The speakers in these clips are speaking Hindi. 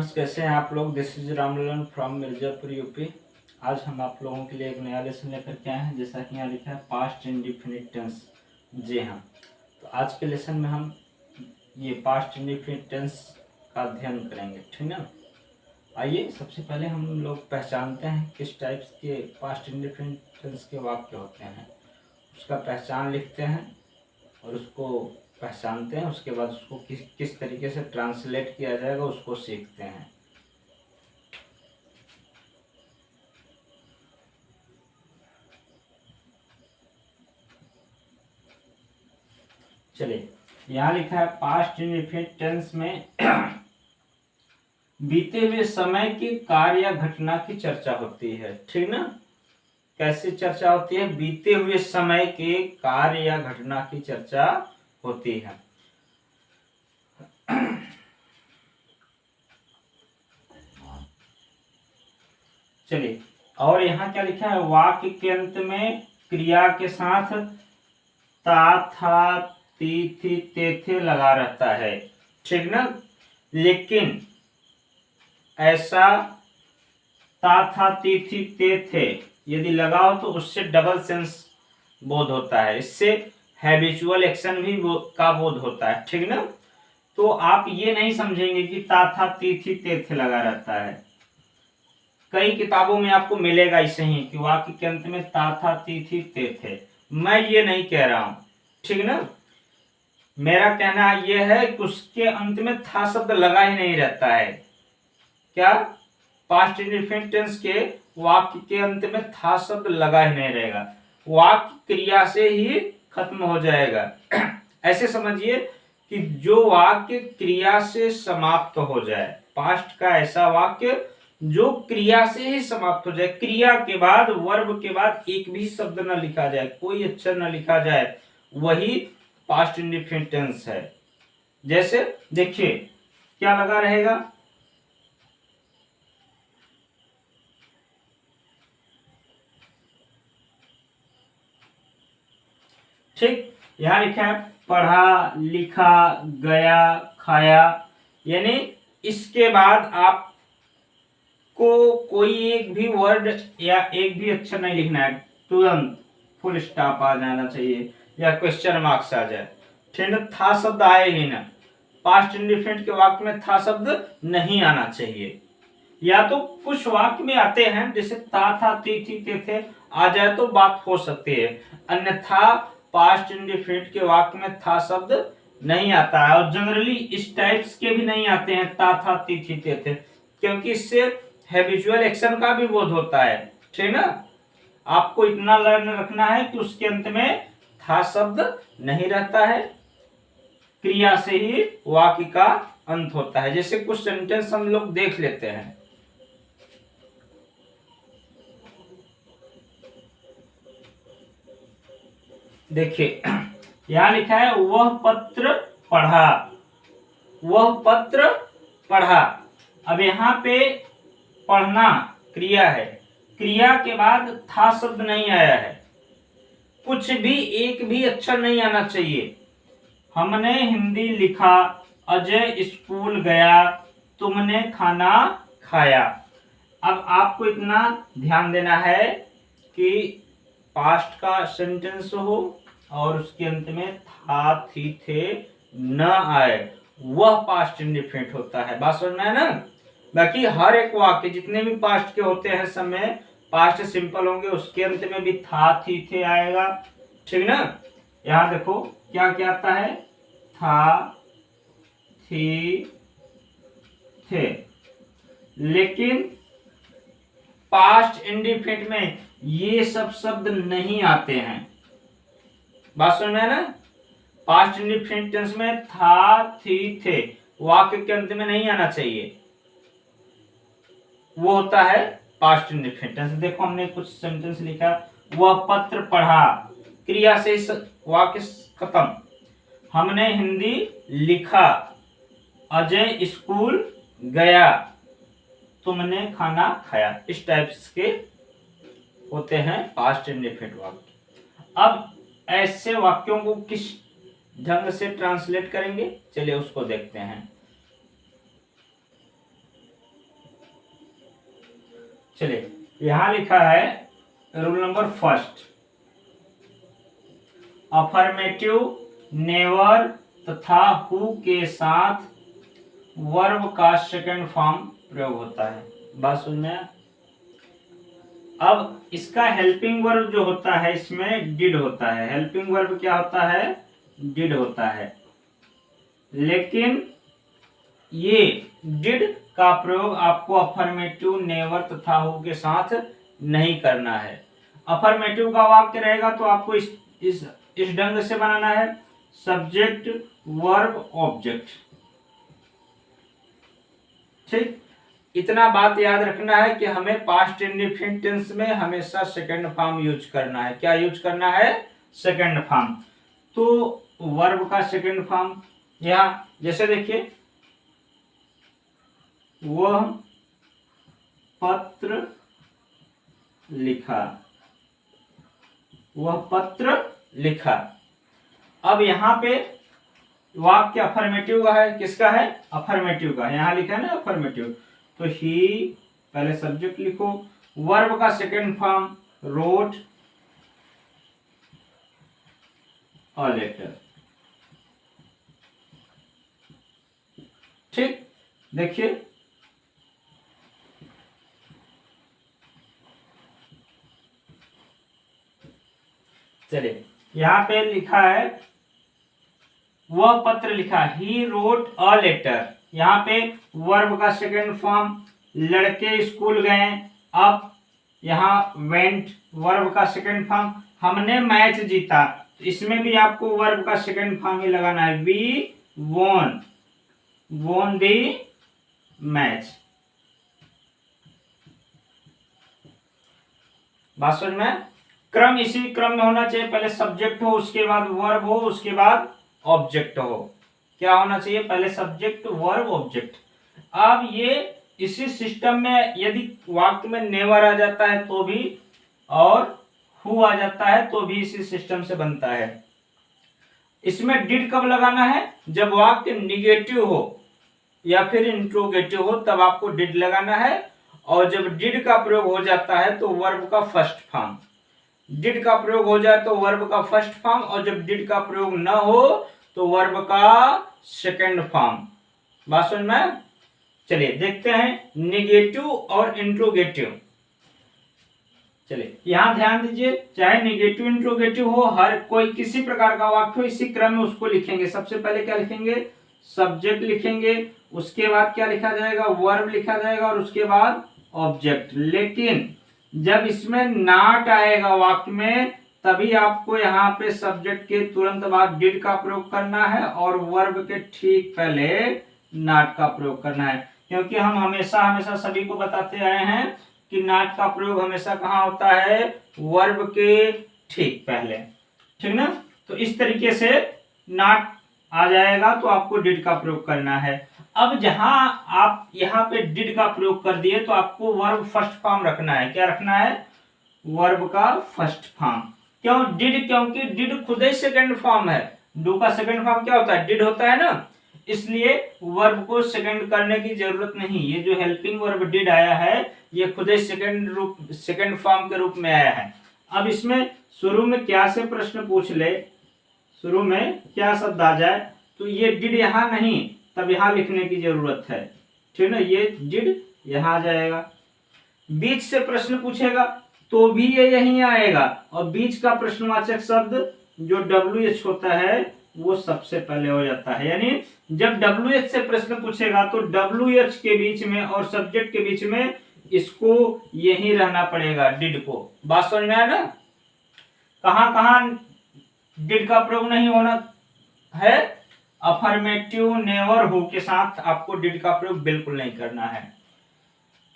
फ्रेंड्स, कैसे हैं आप लोग। This is Ramlalan from Mirzapur UP. आज हम आप लोगों के लिए एक नया लेसन लेकर के आए हैं। जैसा कि यहाँ लिखा है पास्ट इंडेफिनिट टेंस। जी हाँ, तो आज के लेसन में हम ये पास्ट इंडेफिनिट टेंस का अध्ययन करेंगे, ठीक ना। आइए सबसे पहले हम लोग पहचानते हैं किस टाइप्स के पास्ट इंडेफिनिट टेंस के वाक्य होते हैं। उसका पहचान लिखते हैं और उसको पहचानते हैं। उसके बाद उसको किस तरीके से ट्रांसलेट किया जाएगा उसको सीखते हैं। चलिए, यहाँ लिखा है पास्ट इंडेफिनिट टेंस में बीते हुए समय के कार्य या घटना की चर्चा होती है, ठीक ना। कैसे चर्चा होती है? बीते हुए समय के कार्य या घटना की चर्चा होती है। चलिए, और यहाँ क्या लिखा है? वाक्य के अंत में क्रिया के साथ ता, था, ती, थी, ते, थे लगा रहता है, ठीक ना। लेकिन ऐसा ता, था, ती, थी, ते, थे यदि लगा हो तो उससे डबल सेंस बोध होता है। इससे हैबिचुअल एक्शन भी का बोध होता है, ठीक ना। तो आप ये नहीं समझेंगे कि ता, था, ती, थी, ते, थे लगा रहता है। कई किताबों में आपको मिलेगा ऐसे ही कि वाक्य के अंत में ता, था, ती, थी, ते, थे। मैं ये नहीं कह रहा हूं, ठीक ना। मेरा कहना यह है कि उसके अंत में था शब्द लगा ही नहीं रहता है। क्या? पास्ट इंडेफिनिट टेंस के वाक्य के अंत में था शब्द लगा ही नहीं रहेगा। वाक्य क्रिया से ही खत्म हो जाएगा। ऐसे समझिए कि जो वाक्य क्रिया से समाप्त हो जाए, पास्ट का ऐसा वाक्य जो क्रिया से ही समाप्त हो जाए, क्रिया के बाद वर्ब के बाद एक भी शब्द न लिखा जाए, कोई अक्षर न लिखा जाए, वही पास्ट इंडेफिनिट टेंस है। जैसे देखिए क्या लगा रहेगा? ठीक, यहां लिखा है पढ़ा, लिखा, गया, खाया। यानी इसके बाद आपको कोई एक भी वर्ड या एक भी अक्षर नहीं लिखना है, तुरंत फुल स्टॉप आ जाना चाहिए या क्वेश्चन मार्क्स आ जाए, ठीक है। था शब्द आए ही ना। पास्ट इंडेफिनिट के वाक्य में था शब्द नहीं आना चाहिए। या तो कुछ वाक्य में आते हैं, जैसे ता, था, ती, थी, ते, थे आ जाए तो बात हो सकती है, अन्यथा पास्ट इंडेफिनिट के वाक्य में था शब्द नहीं आता है। और जनरली इस टाइप्स के भी नहीं आते हैं, ता, था, ती, थी, ते, थे, क्योंकि इससे हैबिचुअल एक्शन का भी बोध होता है, ठीक ना। आपको इतना लर्न रखना है कि उसके अंत में था शब्द नहीं रहता है, क्रिया से ही वाक्य का अंत होता है। जैसे कुछ सेंटेंस हम लोग देख लेते हैं। देखिए यहां लिखा है वह पत्र पढ़ा, वह पत्र पढ़ा। अब यहाँ पे पढ़ना क्रिया है, क्रिया के बाद था शब्द नहीं आया है, कुछ भी एक भी अक्षर नहीं आना चाहिए। हमने हिंदी लिखा, अजय स्कूल गया, तुमने खाना खाया। अब आपको इतना ध्यान देना है कि पास्ट का सेंटेंस हो और उसके अंत में था, थी, थे न आए, वह पास्ट इंडेफिनिट होता है। बात समझ में है ना। बाकी हर एक वाक्य जितने भी पास्ट के होते हैं सब में पास्ट सिंपल होंगे, उसके अंत में भी था, थी, थे आएगा, ठीक ना। यहां देखो क्या क्या आता है, था, थी, थे। लेकिन पास्ट इंडेफिनिट में ये सब शब्द नहीं आते हैं। बात समझ में है ना। पास्ट इंडेफिनिट टेंस में था, थी, थे वाक्य के अंत में नहीं आना चाहिए, वो होता है पास्ट इंडेफिनिट टेंस। देखो हमने कुछ सेंटेंस लिखा, वह पत्र पढ़ा, क्रिया से वाक्य खत्म। हमने हिंदी लिखा, अजय स्कूल गया, तुमने खाना खाया। इस टाइप के होते हैं पास्ट इंडेफिनिट वाक्य। अब ऐसे वाक्यों को किस ढंग से ट्रांसलेट करेंगे, चलिए उसको देखते हैं। चलिए यहां लिखा है rule number first, affirmative never तथा हु के साथ वर्ब का सेकंड फॉर्म प्रयोग होता है। बात समझ में आया? अब इसका हेल्पिंग वर्ब जो होता है इसमें डिड होता है। हेल्पिंग वर्ब क्या होता है? डिड होता है। लेकिन ये डिड का प्रयोग आपको अफर्मेटिव नेवर तथा हु के साथ नहीं करना है। अफर्मेटिव का वाक्य रहेगा तो आपको इस ढंग से बनाना है, सब्जेक्ट वर्ब ऑब्जेक्ट। ठीक, इतना बात याद रखना है कि हमें पास्ट इंडेफिनिट टेंस में हमेशा सेकंड फॉर्म यूज करना है। क्या यूज करना है? Second form. तो वर्ब का सेकंड फॉर्म यहां जैसे देखिए, वह पत्र लिखा, वह पत्र लिखा। अब यहां पे वाक्य अफर्मेटिव का है। किसका है? अफर्मेटिव का। यहां लिखा है ना अफर्मेटिव, तो ही पहले सब्जेक्ट लिखो, वर्ब का second form wrote a letter. ठीक, देखिए चलिए यहां पे लिखा है वह पत्र लिखा, ही रोट अ लेटर। यहाँ पे वर्ब का सेकंड फॉर्म, लड़के स्कूल गए। अब यहाँ वेंट वर्ब का सेकंड फॉर्म, हमने मैच जीता। इसमें भी आपको वर्ब का सेकंड फॉर्म ही लगाना है, वी वोन दी मैच। बात समझ में? क्रम इसी क्रम में होना चाहिए, पहले सब्जेक्ट हो, उसके बाद वर्ब हो, उसके बाद ऑब्जेक्ट हो। क्या होना चाहिए? पहले सब्जेक्ट वर्ब ऑब्जेक्ट। अब ये इसी सिस्टम में यदि वाक्य में नेवर आ जाता है तो भी, और हु आ जाता है तो भी इसी सिस्टम से बनता है। इसमें डिड कब लगाना है? जब वाक्य निगेटिव हो या फिर इंट्रोगेटिव हो तब आपको डिड लगाना है। और जब डिड का प्रयोग हो जाता है तो वर्ब का फर्स्ट फॉर्म, डिड का प्रयोग हो जाए तो वर्ब का फर्स्ट फॉर्म, और जब डिड का प्रयोग न हो तो वर्ब का सेकंड फॉर्म। बात समझ में? चलिए देखते हैं निगेटिव और इंट्रोगेटिव। चलिए यहां ध्यान दीजिए, चाहे निगेटिव इंट्रोगेटिव हो, हर कोई किसी प्रकार का वाक्य हो, इसी क्रम में उसको लिखेंगे। सबसे पहले क्या लिखेंगे? सब्जेक्ट लिखेंगे, उसके बाद क्या लिखा जाएगा? वर्ब लिखा जाएगा, और उसके बाद ऑब्जेक्ट। लेकिन जब इसमें नॉट आएगा वाक्य में, तभी आपको यहाँ पे सब्जेक्ट के तुरंत बाद डिड का प्रयोग करना है और वर्ब के ठीक पहले नॉट का प्रयोग करना है। क्योंकि हम हमेशा हमेशा सभी को बताते आए हैं कि नॉट का प्रयोग हमेशा कहाँ होता है? वर्ब के ठीक पहले। ठीक ना? तो इस तरीके से नॉट आ जाएगा तो आपको डिड का प्रयोग करना है। अब जहां आप यहाँ पे डिड का प्रयोग कर दिए तो आपको वर्ब फर्स्ट फॉर्म रखना है। क्या रखना है? वर्ब का फर्स्ट फॉर्म। क्यों डिड? क्योंकि डिड खुद ही सेकंड फॉर्म है। डू का सेकंड फॉर्म क्या होता है? डिड होता है ना, इसलिए वर्ब को सेकंड करने की जरूरत नहीं। ये जो हेल्पिंग वर्ब डिड आया है ये खुद ही सेकंड फॉर्म के रूप में आया है। अब इसमें शुरू में क्या से प्रश्न पूछ ले, शुरू में क्या शब्द आ जाए तो ये डिड यहाँ नहीं, तब यहाँ लिखने की जरूरत है। ठीक है, ये डिड यहाँ आ जाएगा। बीच से प्रश्न पूछेगा तो भी ये यहीं आएगा, और बीच का प्रश्नवाचक शब्द जो WH होता है वो सबसे पहले हो जाता है। यानी जब WH से प्रश्न पूछेगा तो WH के बीच में और सब्जेक्ट के बीच में इसको यहीं रहना पड़ेगा, डिड को। बात समझ में आया ना? कहां कहां डिड का प्रयोग नहीं होना है? अफर्मेटिव नेवर हु के साथ आपको डिड का प्रयोग बिल्कुल नहीं करना है।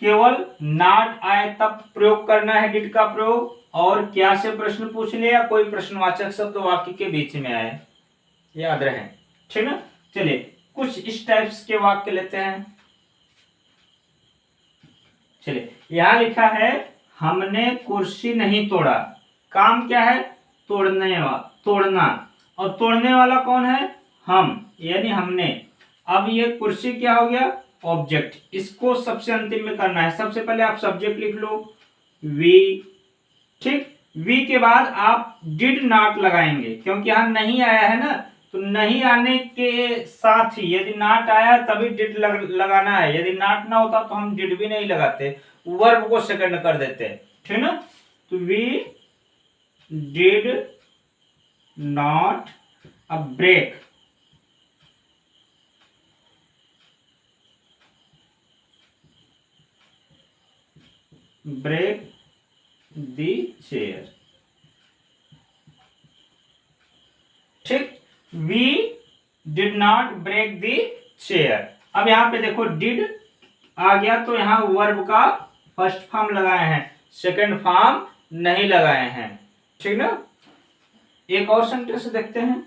केवल नॉट आए तब प्रयोग करना है डिड का प्रयोग, और क्या से प्रश्न पूछ लिया, कोई प्रश्नवाचक शब्द वाक्य के बीच में आए, याद रहे। ठीक ना? चलिए कुछ इस टाइप्स के वाक्य लेते हैं। चलिए यहां लिखा है हमने कुर्सी नहीं तोड़ा। काम क्या है? तोड़ना, और तोड़ने वाला कौन है? हम, यानी हमने। अब ये कुर्सी क्या हो गया? ऑब्जेक्ट, इसको सबसे अंतिम में करना है। सबसे पहले आप सब्जेक्ट लिख लो वी, ठीक। वी के बाद आप डिड नॉट लगाएंगे, क्योंकि यहां नहीं आया है ना, तो नहीं आने के साथ ही यदि नॉट आया तभी डिड लगाना है। यदि नॉट ना होता तो हम डिड भी नहीं लगाते, वर्ब को सेकंड कर देते, ठीक ना। तो we did not a break the chair, ठीक। We did not break the chair. अब यहां पे देखो डिड आ गया तो यहां वर्ब का फर्स्ट फॉर्म लगाए हैं, सेकंड फॉर्म नहीं लगाए हैं, ठीक ना। एक और सेंटेंस देखते हैं।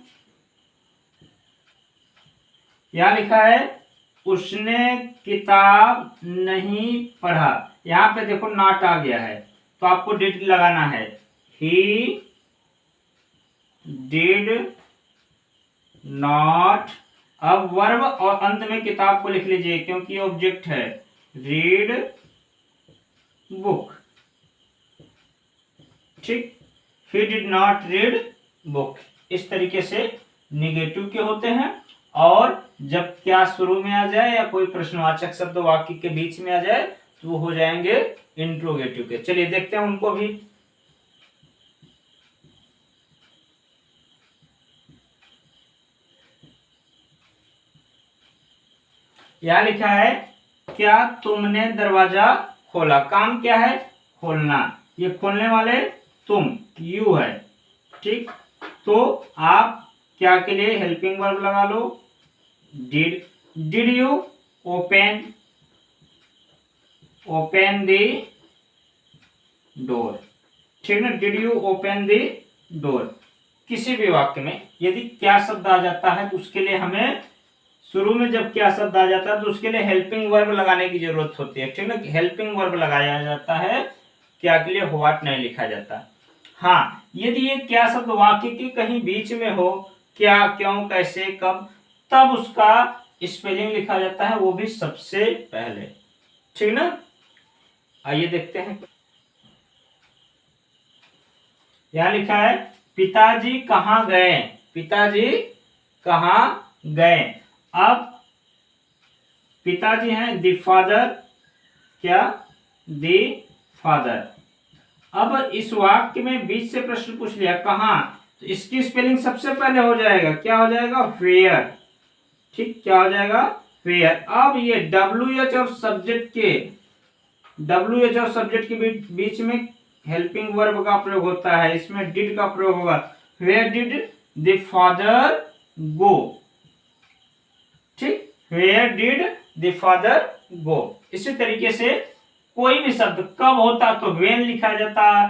यहां लिखा है उसने किताब नहीं पढ़ा। यहां पे देखो नॉट आ गया है तो आपको डिड लगाना है। ही डिड नॉट, अब वर्ब और अंत में किताब को लिख लीजिए क्योंकि ये ऑब्जेक्ट है। रीड बुक, ठीक। He did not read book. इस तरीके से निगेटिव के होते हैं, और जब क्या शुरू में आ जाए या कोई प्रश्नवाचक शब्द वाक्य के बीच में आ जाए तो वो हो जाएंगे इंट्रोगेटिव के। चलिए देखते हैं उनको भी। यहां लिखा है क्या तुमने दरवाजा खोला। काम क्या है, खोलना। ये खोलने वाले तुम, यू है, ठीक। तो आप क्या के लिए हेल्पिंग वर्ब लगा लो, did. Did you open the door, ठीक ना। Did you open the door. किसी भी वाक्य में यदि क्या शब्द आ जाता है तो उसके लिए हमें शुरू में जब क्या शब्द आ जाता है तो उसके लिए हेल्पिंग वर्ब लगाने की जरूरत होती है, ठीक ना। हेल्पिंग वर्ब लगाया जाता है, क्या के लिए व्हाट नहीं लिखा जाता। हाँ, यदि ये क्या शब्द वाक्य के कहीं बीच में हो, क्या, क्यों, कैसे, कब, तब उसका स्पेलिंग लिखा जाता है, वो भी सबसे पहले, ठीक ना। आइए देखते हैं। यहां लिखा है पिताजी कहाँ गए। पिताजी कहाँ गए। अब पिताजी हैं द फादर, क्या, द फादर। अब इस वाक्य में बीच से प्रश्न पूछ लिया कहाँ, तो इसकी स्पेलिंग सबसे पहले हो जाएगा, क्या हो जाएगा, वेयर, ठीक। क्या हो जाएगा, वेयर। अब ये WH और सब्जेक्ट के, WH और सब्जेक्ट के बीच में हेल्पिंग वर्ब का प्रयोग होता है, इसमें डिड का प्रयोग होगा। Where did the father go, ठीक। Where did the father go. इसी तरीके से कोई भी शब्द कब होता तो वेन लिखा जाता,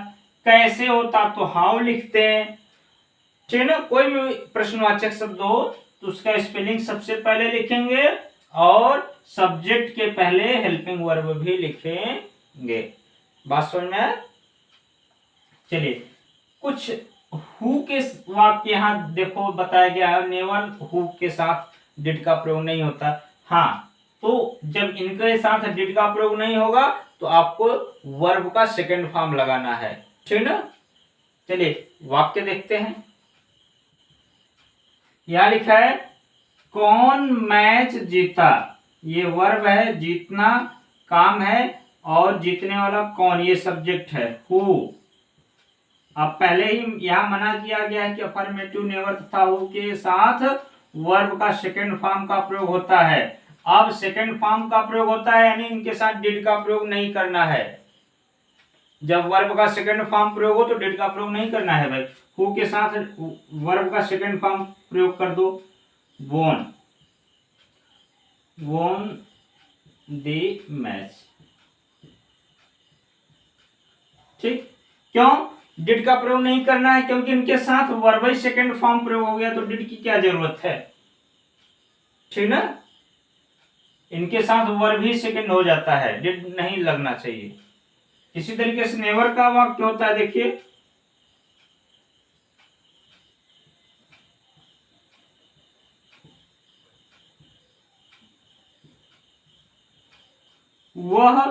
कैसे होता तो हाउ लिखते हैं, ठीक ना। कोई भी प्रश्नवाचक शब्द हो तो उसका स्पेलिंग सबसे पहले लिखेंगे और सब्जेक्ट के पहले हेल्पिंग वर्ब भी लिखेंगे। बात समझ में आया। चलिए कुछ हु के वाक्य यहाँ देखो बताया गया है, नेवर हु के साथ डिड का प्रयोग नहीं होता। हाँ, तो जब इनके साथ डिड का प्रयोग नहीं होगा तो आपको वर्ब का सेकंड फॉर्म लगाना है, ठीक ना। चलिए वाक्य देखते हैं। यहां लिखा है कौन मैच जीता। ये वर्ब है, जीतना काम है, और जीतने वाला कौन ये सब्जेक्ट है, हु। अब पहले ही यहां मना किया गया है कि अफर्मेटिव नेवर तथा हु के साथ वर्ब का सेकंड फॉर्म का प्रयोग होता है। अब सेकंड फॉर्म का प्रयोग होता है यानी इनके साथ डिड का प्रयोग नहीं करना है। जब वर्ब का सेकंड फॉर्म प्रयोग हो तो डिड का प्रयोग नहीं करना है भाई। हु के साथ वर्ब का सेकंड फॉर्म प्रयोग कर दो, वोन, वोन द मैच, ठीक। क्यों डिड का प्रयोग नहीं करना है, क्योंकि इनके साथ वर्ब ही सेकंड फॉर्म प्रयोग हो गया तो डिड की क्या जरूरत है, ठीक ना। इनके साथ वर्ब ही सेकंड हो जाता है, डिड नहीं लगना चाहिए। इसी तरीके से नेवर का वाक्य होता है, देखिए वह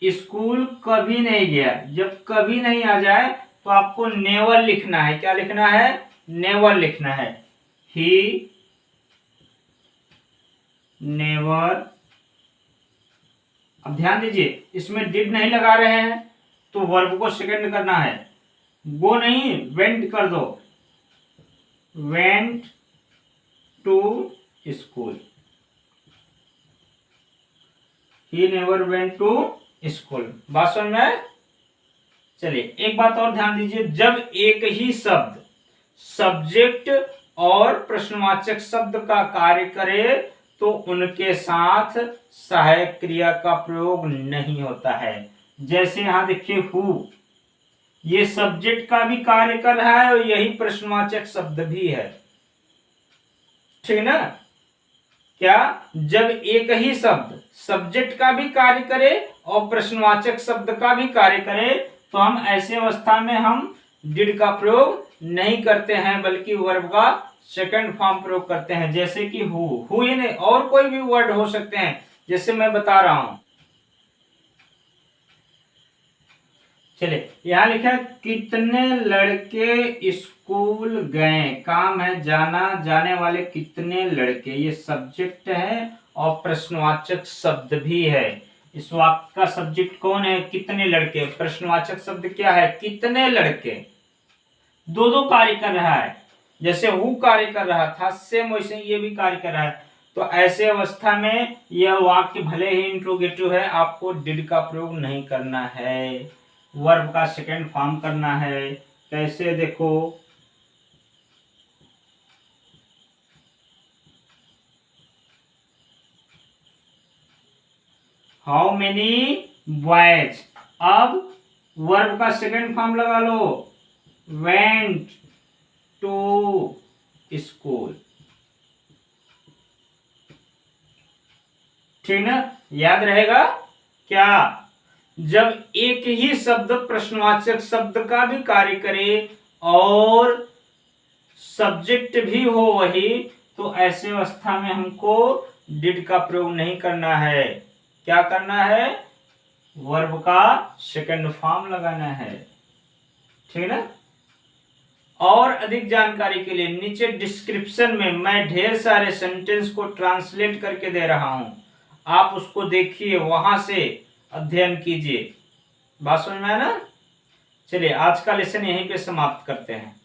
स्कूल कभी नहीं गया। जब कभी नहीं आ जाए तो आपको नेवर लिखना है। क्या लिखना है? नेवर लिखना है। He never. अब ध्यान दीजिए, इसमें डिड नहीं लगा रहे हैं तो वर्ब को सेकंड करना है। गो नहीं, वेंट कर दो। Went to school. He never went to school. बात समझ में आए? चलिए एक बात और ध्यान दीजिए, जब एक ही शब्द सब्जेक्ट और प्रश्नवाचक शब्द का कार्य करे तो उनके साथ सहायक क्रिया का प्रयोग नहीं होता है। जैसे यहां देखिए हु, ये सब्जेक्ट का भी कार्य कर रहा है और यही प्रश्नवाचक शब्द भी है। ठीक ना? क्या? जब एक ही शब्द सब्जेक्ट का भी कार्य करे और प्रश्नवाचक शब्द का भी कार्य करे तो हम ऐसे अवस्था में हम डिड का प्रयोग नहीं करते हैं, बल्कि वर्ब का सेकंड फॉर्म प्रयोग करते हैं। जैसे कि हु ही नहीं, और कोई भी वर्ड हो सकते हैं, जैसे मैं बता रहा हूं। चलिए यहां लिखा है कितने लड़के स्कूल गए। काम है जाना, जाने वाले कितने लड़के, ये सब्जेक्ट है और प्रश्नवाचक शब्द भी है। इस वाक्य का सब्जेक्ट कौन है? कितने लड़के। प्रश्नवाचक शब्द क्या है? कितने लड़के। दो दो कार्य कर रहा है। जैसे हु कार्य कर रहा था, सेम वैसे ये भी कार्य कर रहा है। तो ऐसे अवस्था में यह वाक्य भले ही इंट्रोगेटिव है, आपको डिड का प्रयोग नहीं करना है, वर्ब का सेकंड फॉर्म करना है। कैसे? देखो, हाउ मेनी बॉयज। अब वर्ब का सेकंड फॉर्म लगा लो, वेंट टू स्कूल। ठीक ना? याद रहेगा क्या? जब एक ही शब्द प्रश्नवाचक शब्द का भी कार्य करे और सब्जेक्ट भी हो वही, तो ऐसे अवस्था में हमको डिड का प्रयोग नहीं करना है। क्या करना है? वर्ब का सेकंड फॉर्म लगाना है। ठीक ना? और अधिक जानकारी के लिए नीचे डिस्क्रिप्शन में मैं ढेर सारे सेंटेंस को ट्रांसलेट करके दे रहा हूं, आप उसको देखिए, वहां से अध्ययन कीजिए। बात समझ में आया ना? चलिए आज का लेसन यहीं पे समाप्त करते हैं।